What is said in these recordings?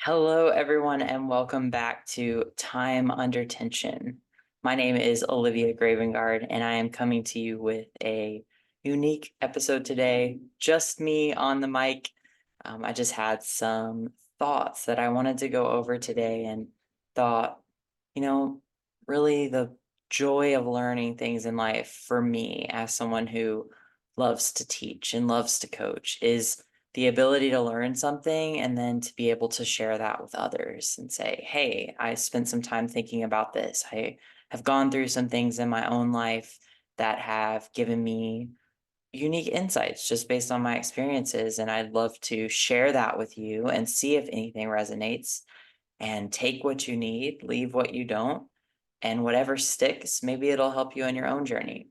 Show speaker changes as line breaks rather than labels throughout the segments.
Hello, everyone, and welcome back to Time Under Tension. My name is Olivia Gravengard, and I am coming to you with a unique episode today. Just me on the mic. I just had some thoughts that I wanted to go over today and thought, you know, really the joy of learning things in life for me as someone who loves to teach and loves to coach is the ability to learn something and then to be able to share that with others and say, hey, I spent some time thinking about this. I have gone through some things in my own life that have given me unique insights just based on my experiences. And I'd love to share that with you and see if anything resonates and take what you need, leave what you don't, and whatever sticks, maybe it'll help you in your own journey.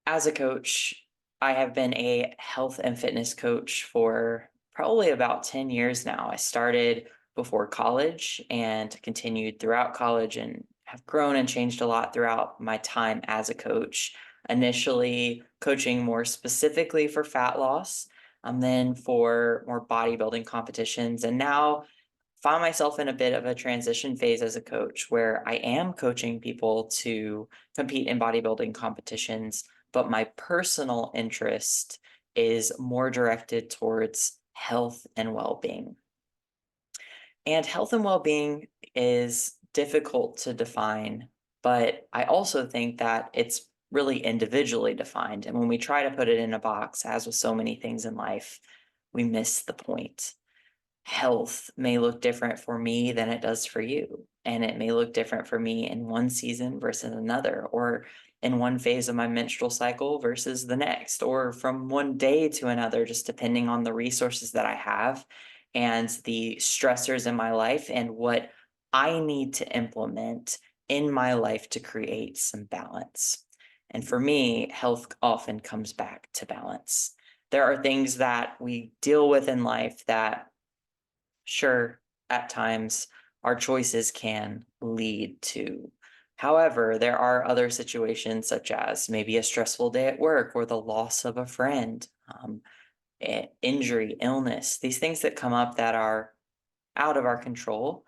As a coach, I have been a health and fitness coach for probably about 10 years now. I started before college and continued throughout college and have grown and changed a lot throughout my time as a coach. Initially, coaching more specifically for fat loss, then for more bodybuilding competitions, and now found myself in a bit of a transition phase as a coach where I am coaching people to compete in bodybuilding competitions, but my personal interest is more directed towards health and well-being. And health and well-being is difficult to define, but I also think that it's really individually defined. And when we try to put it in a box, as with so many things in life, we miss the point. Health may look different for me than it does for you. And it may look different for me in one season versus another, or in one phase of my menstrual cycle versus the next, or from one day to another, just depending on the resources that I have and the stressors in my life and what I need to implement in my life to create some balance. And for me, health often comes back to balance. There are things that we deal with in life that, sure, at times our choices can lead to. However, there are other situations such as maybe a stressful day at work or the loss of a friend, injury, illness, these things that come up that are out of our control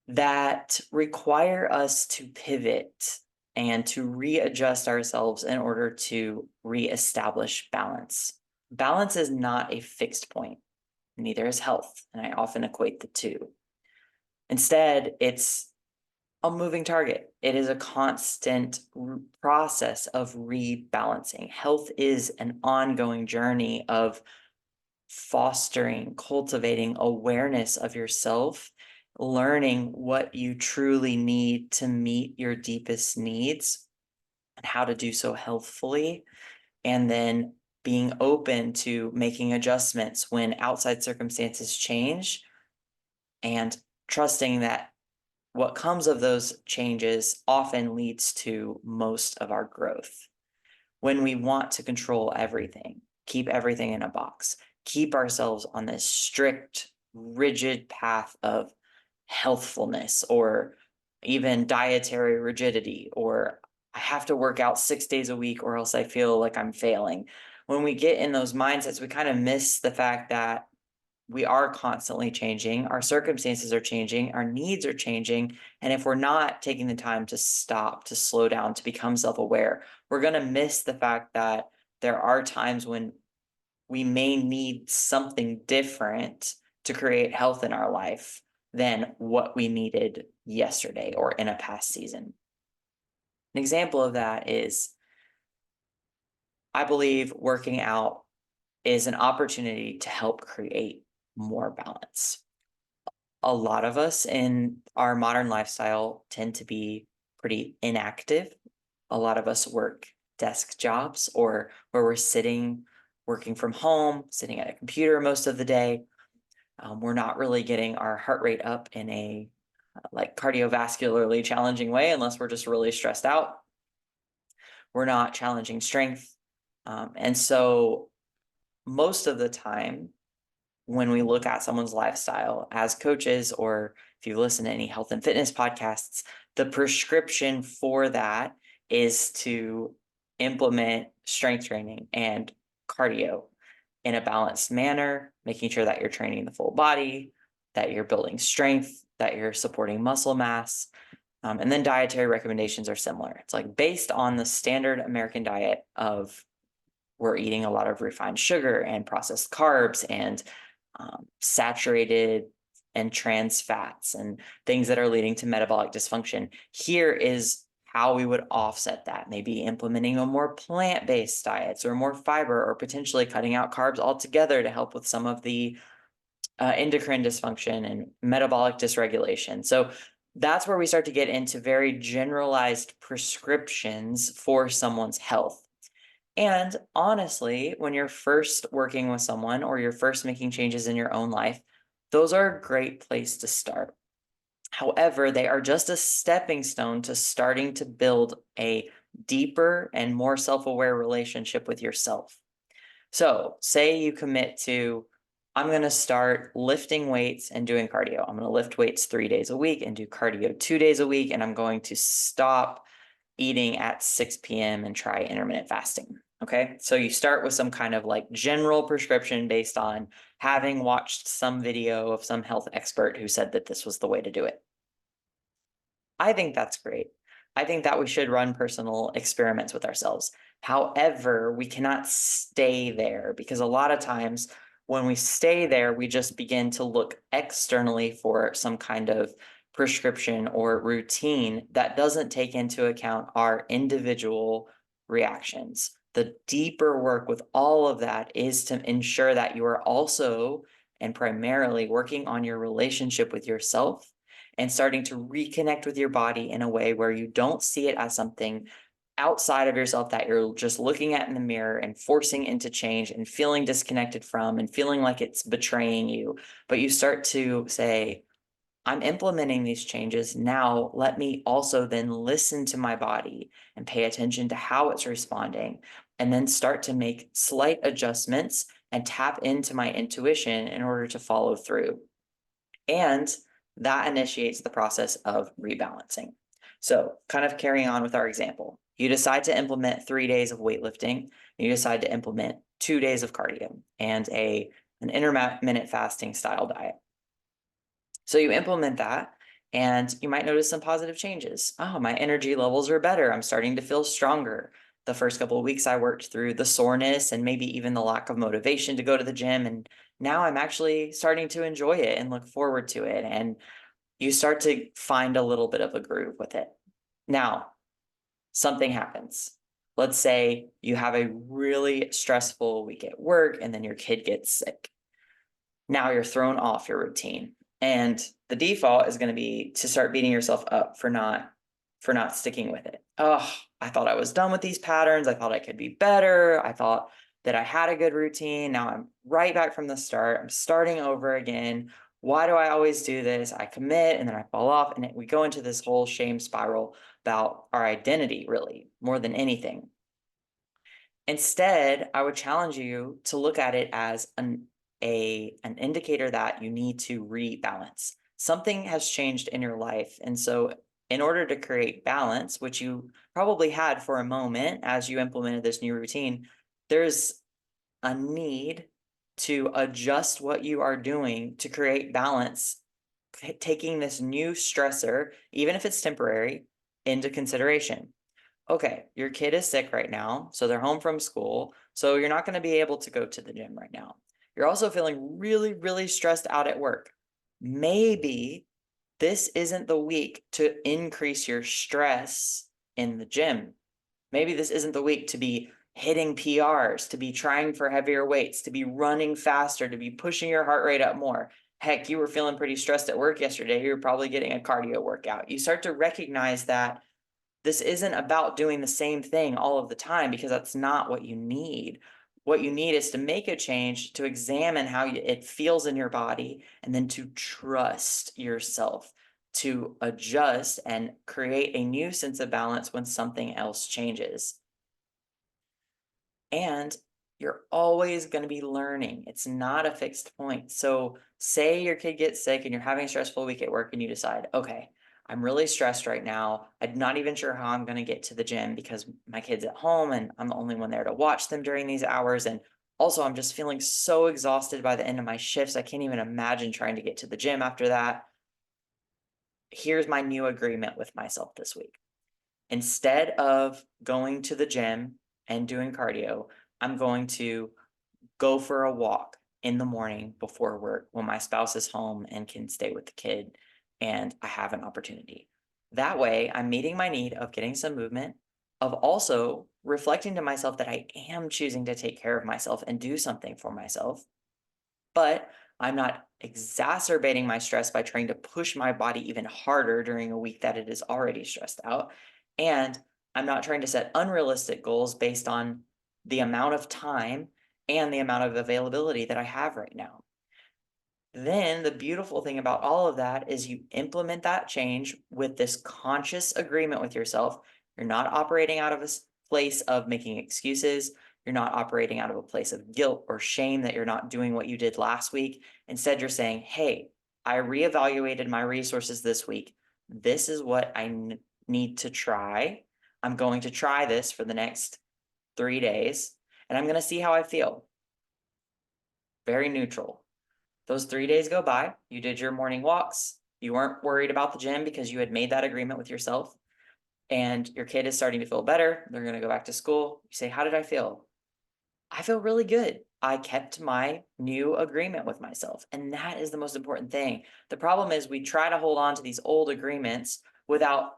that require us to pivot and to readjust ourselves in order to reestablish balance. Balance is not a fixed point. Neither is health, and I often equate the two. Instead, it's a moving target. It is a constant process of rebalancing. Health is an ongoing journey of fostering, cultivating awareness of yourself, learning what you truly need to meet your deepest needs and how to do so healthfully, and then being open to making adjustments when outside circumstances change and trusting that what comes of those changes often leads to most of our growth. When we want to control everything, keep everything in a box, keep ourselves on this strict, rigid path of healthfulness or even dietary rigidity, or I have to work out 6 days a week or else I feel like I'm failing. When we get in those mindsets, we kind of miss the fact that we are constantly changing, our circumstances are changing, our needs are changing. And if we're not taking the time to stop, to slow down, to become self-aware, we're going to miss the fact that there are times when we may need something different to create health in our life than what we needed yesterday or in a past season. An example of that is I believe working out is an opportunity to help create more balance. A lot of us in our modern lifestyle tend to be pretty inactive. A lot of us work desk jobs or where we're sitting, working from home, sitting at a computer most of the day. We're not really getting our heart rate up in a like cardiovascularly challenging way unless we're just really stressed out. We're not challenging strength. And so most of the time, when we look at someone's lifestyle as coaches, or if you listen to any health and fitness podcasts, the prescription for that is to implement strength training and cardio. in a balanced manner, making sure that you're training the full body, that you're building strength, that you're supporting muscle mass. And then dietary recommendations are similar. It's like based on the standard American diet of we're eating a lot of refined sugar and processed carbs and saturated and trans fats and things that are leading to metabolic dysfunction. Here is how we would offset that, maybe implementing a more plant-based diets or more fiber, or potentially cutting out carbs altogether to help with some of the endocrine dysfunction and metabolic dysregulation. So that's where we start to get into very generalized prescriptions for someone's health. And honestly, when you're first working with someone or you're first making changes in your own life, those are a great place to start. However, they are just a stepping stone to starting to build a deeper and more self-aware relationship with yourself. So, say you commit to, I'm going to start lifting weights and doing cardio. I'm going to lift weights 3 days a week and do cardio 2 days a week. And I'm going to stop eating at 6 p.m. and try intermittent fasting. Okay, so you start with some kind of like general prescription based on having watched some video of some health expert who said that this was the way to do it. I think that's great. I think that we should run personal experiments with ourselves. However, we cannot stay there, because a lot of times when we stay there, we just begin to look externally for some kind of prescription or routine that doesn't take into account our individual reactions. The deeper work with all of that is to ensure that you are also and primarily working on your relationship with yourself and starting to reconnect with your body in a way where you don't see it as something outside of yourself that you're just looking at in the mirror and forcing into change and feeling disconnected from and feeling like it's betraying you. But you start to say, I'm implementing these changes. Now, let me also then listen to my body and pay attention to how it's responding, and then start to make slight adjustments and tap into my intuition in order to follow through. And that initiates the process of rebalancing. So, kind of carrying on with our example, you decide to implement 3 days of weightlifting, you decide to implement 2 days of cardio and an intermittent fasting style diet. So you implement that and you might notice some positive changes. Oh, my energy levels are better. I'm starting to feel stronger. The first couple of weeks I worked through the soreness and maybe even the lack of motivation to go to the gym, and now I'm actually starting to enjoy it and look forward to it. And you start to find a little bit of a groove with it. Now, something happens. Let's say you have a really stressful week at work and then your kid gets sick. Now you're thrown off your routine. And the default is going to be to start beating yourself up for not sticking with it. Oh, I thought I was done with these patterns. I thought I could be better. I thought that I had a good routine. Now I'm right back from the start. I'm starting over again. Why do I always do this? I commit and then I fall off, and we go into this whole shame spiral about our identity, really, more than anything. Instead, I would challenge you to look at it as an indicator that you need to rebalance. Something has changed in your life. And so in order to create balance, which you probably had for a moment as you implemented this new routine, there's a need to adjust what you are doing to create balance, taking this new stressor, even if it's temporary, into consideration. Okay, your kid is sick right now, so they're home from school, so you're not going to be able to go to the gym right now. You're also feeling really, really stressed out at work. Maybe this isn't the week to increase your stress in the gym. Maybe this isn't the week to be hitting PRs, to be trying for heavier weights, to be running faster, to be pushing your heart rate up more. Heck, you were feeling pretty stressed at work yesterday. You were probably getting a cardio workout. You start to recognize that this isn't about doing the same thing all of the time, because that's not what you need. What you need is to make a change, to examine how it feels in your body, and then to trust yourself to adjust and create a new sense of balance when something else changes. And you're always going to be learning. It's not a fixed point. So, say your kid gets sick and you're having a stressful week at work and you decide, okay, I'm really stressed right now. I'm not even sure how I'm going to get to the gym because my kid's at home and I'm the only one there to watch them during these hours. And Also, I'm just feeling so exhausted by the end of my shifts. I can't even imagine trying to get to the gym after that. Here's my new agreement with myself this week. Instead of going to the gym and doing cardio, I'm going to go for a walk in the morning before work when my spouse is home and can stay with the kid and I have an opportunity. That way, I'm meeting my need of getting some movement, of also reflecting to myself that I am choosing to take care of myself and do something for myself, but I'm not exacerbating my stress by trying to push my body even harder during a week that it is already stressed out. And I'm not trying to set unrealistic goals based on the amount of time and the amount of availability that I have right now. Then the beautiful thing about all of that is you implement that change with this conscious agreement with yourself. You're not operating out of a place of making excuses. You're not operating out of a place of guilt or shame that you're not doing what you did last week. Instead, you're saying, hey, I reevaluated my resources this week. This is what I need to try. I'm going to try this for the next 3 days, and I'm going to see how I feel. Very neutral. Those 3 days go by, you did your morning walks, you weren't worried about the gym because you had made that agreement with yourself, and your kid is starting to feel better. They're going to go back to school. You say, how did I feel? I feel really good. I kept my new agreement with myself. And that is the most important thing. The problem is we try to hold on to these old agreements without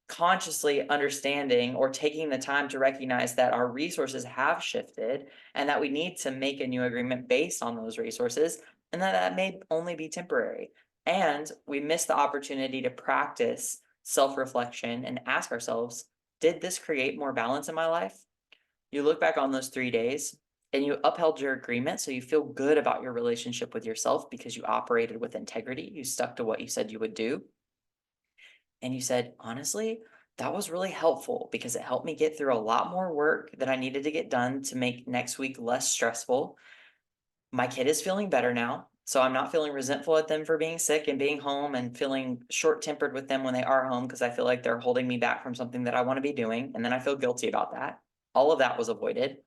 consciously understanding or taking the time to recognize that our resources have shifted and that we need to make a new agreement based on those resources, and that may only be temporary. And we miss the opportunity to practice self-reflection and ask ourselves, did this create more balance in my life? You look back on those 3 days and you upheld your agreement. So you feel good about your relationship with yourself because you operated with integrity. You stuck to what you said you would do. And you said, honestly, that was really helpful because it helped me get through a lot more work that I needed to get done to make next week less stressful. My kid is feeling better now. So I'm not feeling resentful at them for being sick and being home and feeling short tempered with them when they are home because I feel like they're holding me back from something that I want to be doing. And then I feel guilty about that. All of that was avoided.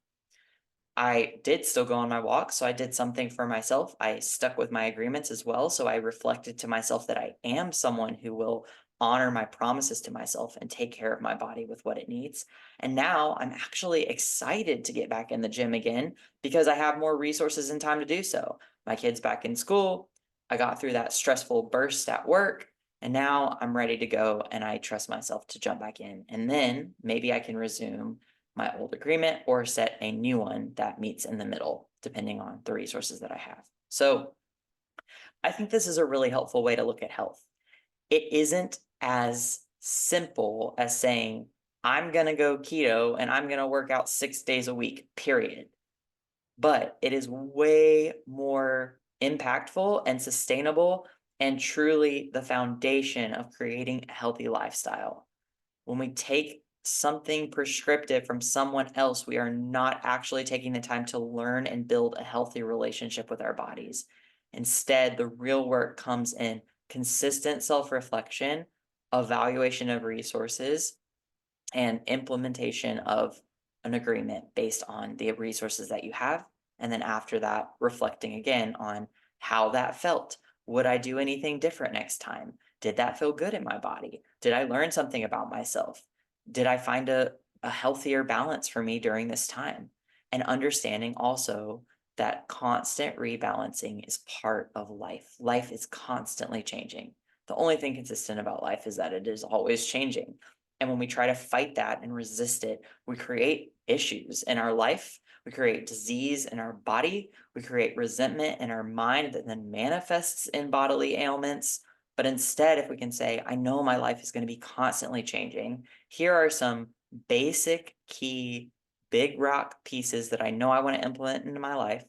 I did still go on my walk, so I did something for myself. I stuck with my agreements as well. So I reflected to myself that I am someone who will honor my promises to myself and take care of my body with what it needs. And now I'm actually excited to get back in the gym again because I have more resources and time to do so. My kid's back in school. I got through that stressful burst at work. And now I'm ready to go and I trust myself to jump back in. And then maybe I can resume my old agreement or set a new one that meets in the middle, depending on the resources that I have. So I think this is a really helpful way to look at health. It isn't as simple as saying, I'm going to go keto and I'm going to work out 6 days a week, period. But it is way more impactful and sustainable and truly the foundation of creating a healthy lifestyle. When we take something prescriptive from someone else, we are not actually taking the time to learn and build a healthy relationship with our bodies. Instead, the real work comes in consistent self-reflection, evaluation of resources, and implementation of an agreement based on the resources that you have. And then after that, reflecting again on how that felt. Would I do anything different next time? Did that feel good in my body? Did I learn something about myself? Did I find a healthier balance for me during this time? And understanding also that constant rebalancing is part of life. Life is constantly changing. The only thing consistent about life is that it is always changing. And when we try to fight that and resist it, we create issues in our life. We create disease in our body. We create resentment in our mind that then manifests in bodily ailments. But instead, if we can say, I know my life is going to be constantly changing, here are some basic, key, big rock pieces that I know I want to implement into my life.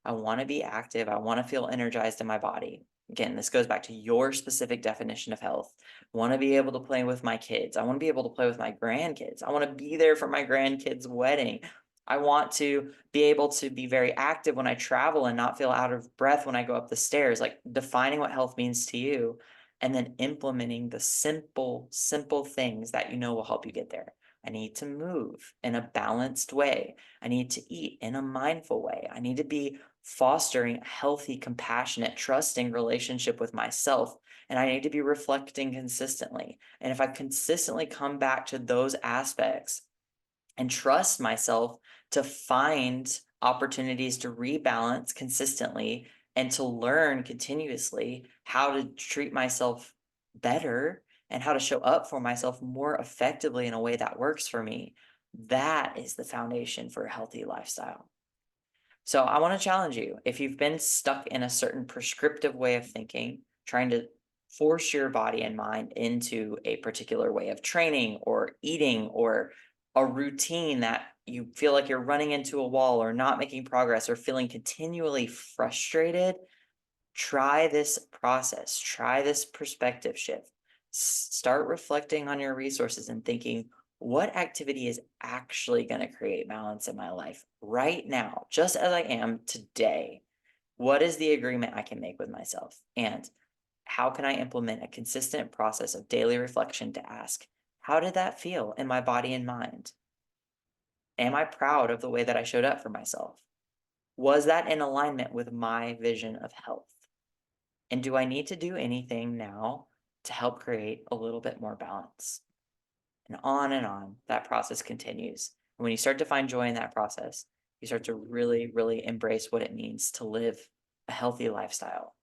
I want to be active. I want to feel energized in my body. Again, this goes back to your specific definition of health. I want to be able to play with my kids. I want to be able to play with my grandkids. I want to be there for my grandkids' wedding. I want to be able to be very active when I travel and not feel out of breath when I go up the stairs, like defining what health means to you and then implementing the simple things that you know will help you get there. I need to move in a balanced way. I need to eat in a mindful way. I need to be fostering a healthy, compassionate, trusting relationship with myself. And I need to be reflecting consistently. And if I consistently come back to those aspects and trust myself to find opportunities to rebalance consistently and to learn continuously how to treat myself better and how to show up for myself more effectively in a way that works for me, that is the foundation for a healthy lifestyle. So I want to challenge you. If you've been stuck in a certain prescriptive way of thinking, trying to force your body and mind into a particular way of training or eating or a routine that you feel like you're running into a wall or not making progress or feeling continually frustrated, try this process, try this perspective shift. Start reflecting on your resources and thinking, what activity is actually going to create balance in my life right now, just as I am today? What is the agreement I can make with myself? And how can I implement a consistent process of daily reflection to ask, how did that feel in my body and mind? Am I proud of the way that I showed up for myself? Was that in alignment with my vision of health? And do I need to do anything now to help create a little bit more balance? And on, that process continues. And when you start to find joy in that process, you start to really, really embrace what it means to live a healthy lifestyle.